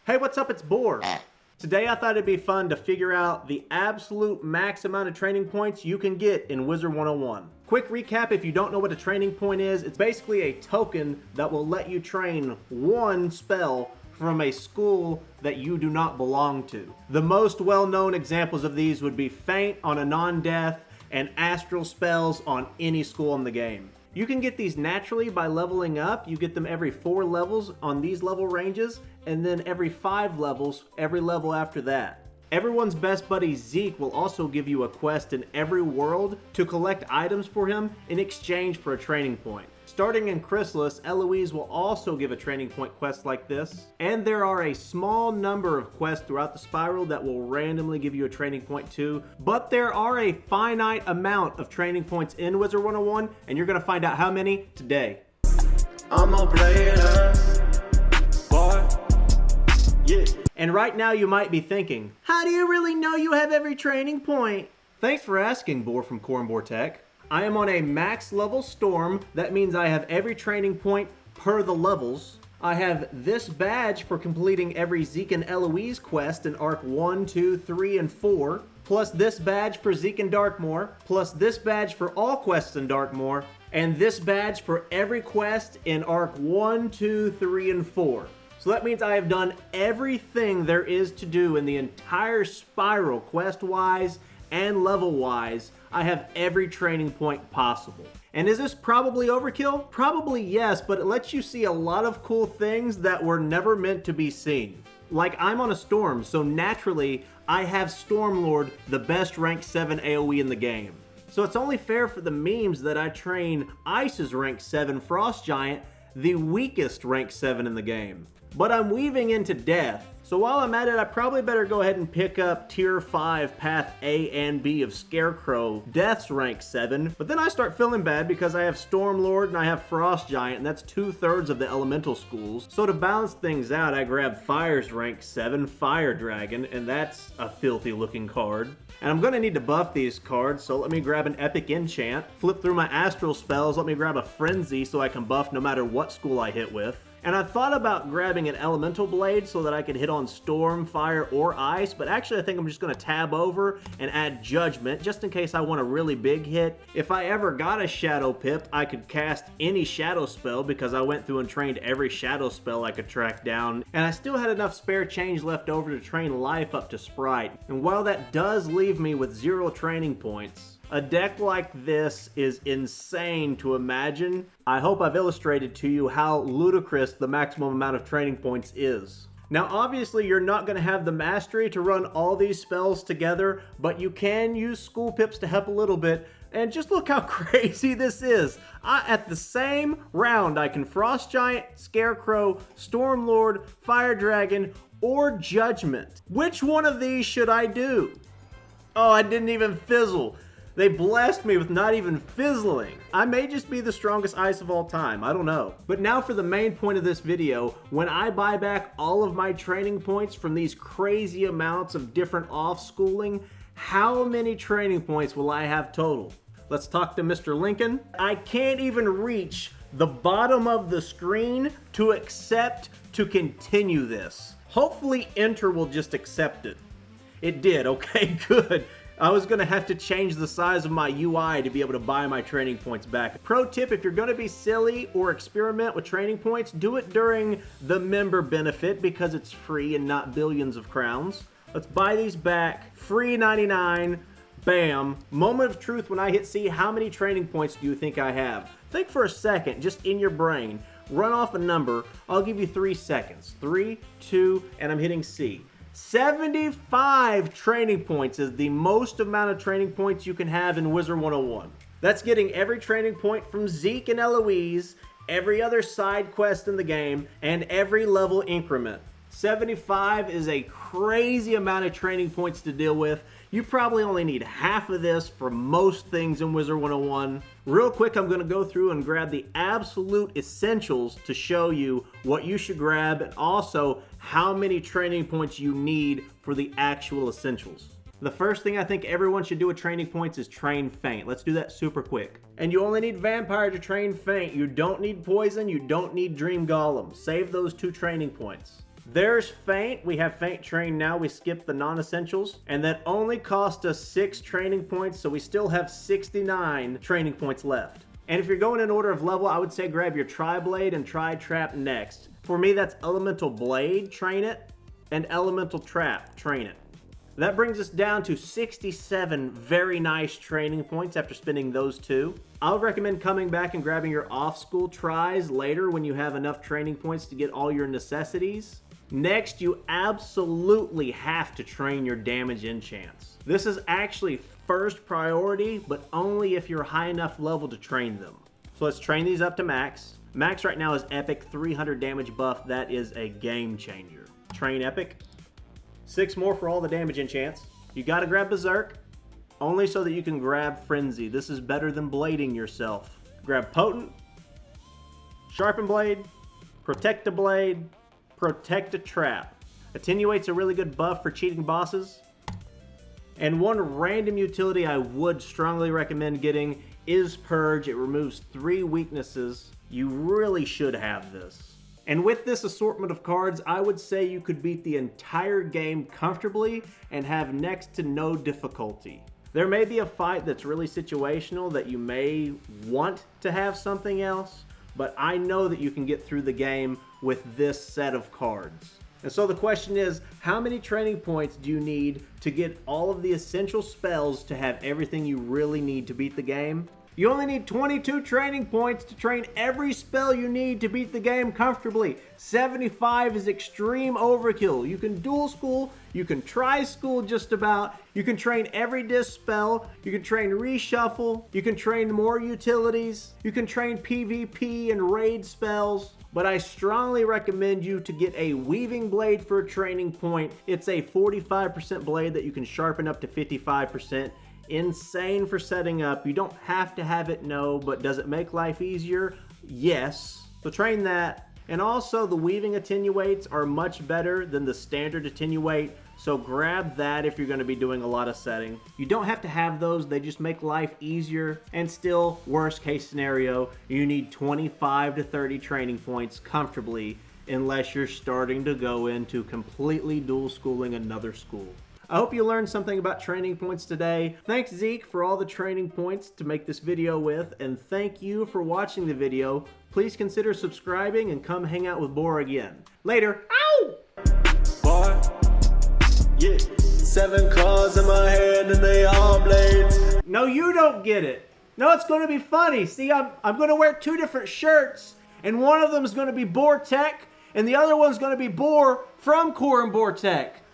Hey, what's up? It's Boar. Today I thought it'd be fun to figure out the absolute max amount of training points you can get in Wizard101. Quick recap, if you don't know what a training point is, it's basically a token that will let you train one spell from a school that you do not belong to. The most well-known examples of these would be Feint on a non-death and Astral spells on any school in the game. You can get these naturally by leveling up. You get them every 4 levels on these level ranges, and then every 5 levels, every level after that. Everyone's best buddy Zeke will also give you a quest in every world to collect items for him in exchange for a training point. Starting in Chrysalis, Eloise will also give a training point quest like this. And there are a small number of quests throughout the spiral that will randomly give you a training point too. But there are a finite amount of training points in Wizard101, and you're gonna find out how many today. I'm a player, boy. Yeah. And right now you might be thinking, how do you really know you have every training point? Thanks for asking, Boar from Boar Tech. I am on a max level storm. That means I have every training point per the levels. I have this badge for completing every Zeke and Eloise quest in Arc 1, 2, 3, and 4. Plus this badge for Zeke and Darkmoor. Plus this badge for all quests in Darkmoor. And this badge for every quest in Arc 1, 2, 3, and 4. So that means I have done everything there is to do in the entire spiral, quest-wise and level-wise. I have every training point possible. And is this probably overkill? Probably yes, but it lets you see a lot of cool things that were never meant to be seen. Like, I'm on a Storm, so naturally, I have Stormlord, the best rank 7 AoE in the game. So it's only fair for the memes that I train Ice's rank 7 Frost Giant, the weakest rank 7 in the game. But I'm weaving into death. So while I'm at it, I probably better go ahead and pick up Tier 5 Path A and B of Scarecrow, Death's rank 7. But then I start feeling bad because I have Stormlord and I have Frost Giant, and that's 2/3 of the elemental schools. So to balance things out, I grab Fire's rank 7, Fire Dragon, and that's a filthy looking card. And I'm gonna need to buff these cards, so let me grab an epic enchant, flip through my astral spells, let me grab a frenzy so I can buff no matter what school I hit with. And I thought about grabbing an elemental blade so that I could hit on storm, fire, or ice, but actually I think I'm just gonna tab over and add judgment just in case I want a really big hit. If I ever got a shadow pip, I could cast any shadow spell because I went through and trained every shadow spell I could track down, and I still had enough spare change left over to train life up to sprite. And while that does leave me with 0 training points, a deck like this is insane to imagine. I hope I've illustrated to you how ludicrous the maximum amount of training points is. Now obviously you're not going to have the mastery to run all these spells together, but you can use school pips to help a little bit. And just look how crazy this is. At the same round, I can Frost Giant, Scarecrow, Stormlord, Fire Dragon, or Judgment. Which one of these should I do? Oh, I didn't even fizzle. They blessed me with not even fizzling. I may just be the strongest ice of all time, I don't know. But now for the main point of this video, when I buy back all of my training points from these crazy amounts of different off-schooling, how many training points will I have total? Let's talk to Mr. Lincoln. I can't even reach the bottom of the screen to accept to continue this. Hopefully Enter will just accept it. It did, okay, good. I was gonna have to change the size of my UI to be able to buy my training points back. Pro tip, if you're gonna be silly or experiment with training points, do it during the member benefit because it's free and not billions of crowns. Let's buy these back, free 99, bam. Moment of truth when I hit C, how many training points do you think I have? Think for a second, just in your brain. Run off a number, I'll give you 3 seconds. 3, 2, and I'm hitting C. 75 training points is the most amount of training points you can have in Wizard101. That's getting every training point from Zeke and Eloise, every other side quest in the game, and every level increment. 75 is a crazy amount of training points to deal with. You probably only need half of this for most things in Wizard101. Real quick, I'm gonna go through and grab the absolute essentials to show you what you should grab and also how many training points you need for the actual essentials. The first thing I think everyone should do with training points is train Feint. Let's do that super quick. And you only need Vampire to train Feint. You don't need Poison, you don't need Dream Golem. Save those 2 training points. There's Feint. We have Feint trained now. We skipped the non-essentials. And that only cost us 6 training points, so we still have 69 training points left. And if you're going in order of level, I would say grab your Tri-Blade and Tri-Trap next. For me, that's Elemental Blade, train it, and Elemental Trap, train it. That brings us down to 67 very nice training points after spending those 2. I would recommend coming back and grabbing your off-school tries later when you have enough training points to get all your necessities. Next, you absolutely have to train your damage enchants. This is actually first priority, but only if you're high enough level to train them. So let's train these up to max. Max right now is Epic, 300 damage buff. That is a game changer. Train Epic. 6 more for all the damage enchants. You gotta grab Berserk, only so that you can grab Frenzy. This is better than blading yourself. Grab Potent, Sharpen Blade, Protect a Blade, Protect a Trap. Attenuate's a really good buff for cheating bosses. And one random utility I would strongly recommend getting is Purge. It removes 3 weaknesses. You really should have this. And with this assortment of cards, I would say you could beat the entire game comfortably and have next to no difficulty. There may be a fight that's really situational that you may want to have something else, but I know that you can get through the game with this set of cards. And so the question is, how many training points do you need to get all of the essential spells to have everything you really need to beat the game? You only need 22 training points to train every spell you need to beat the game comfortably. 75 is extreme overkill. You can dual school, you can tri-school just about, you can train every disc spell, you can train reshuffle, you can train more utilities, you can train PvP and raid spells. But I strongly recommend you to get a Weaving Blade for a training point. It's a 45% blade that you can sharpen up to 55%. Insane for setting up. You don't have to have it, no, but does it make life easier? Yes. So train that. And also the weaving attenuates are much better than the standard attenuate, so grab that if you're going to be doing a lot of setting. You don't have to have those, they just make life easier. And still, worst case scenario, you need 25 to 30 training points comfortably unless you're starting to go into completely dual schooling another school. I hope you learned something about training points today. Thanks Zeke for all the training points to make this video with, and thank you for watching the video. Please consider subscribing and come hang out with Boar again. Later. Ow! Boar, yeah. 7 claws in my hand and they all blades. No, you don't get it. No, it's going to be funny. See, I'm going to wear 2 different shirts, and one of them is going to be Boar Tech, and the other one's going to be Boar from Boar Tech.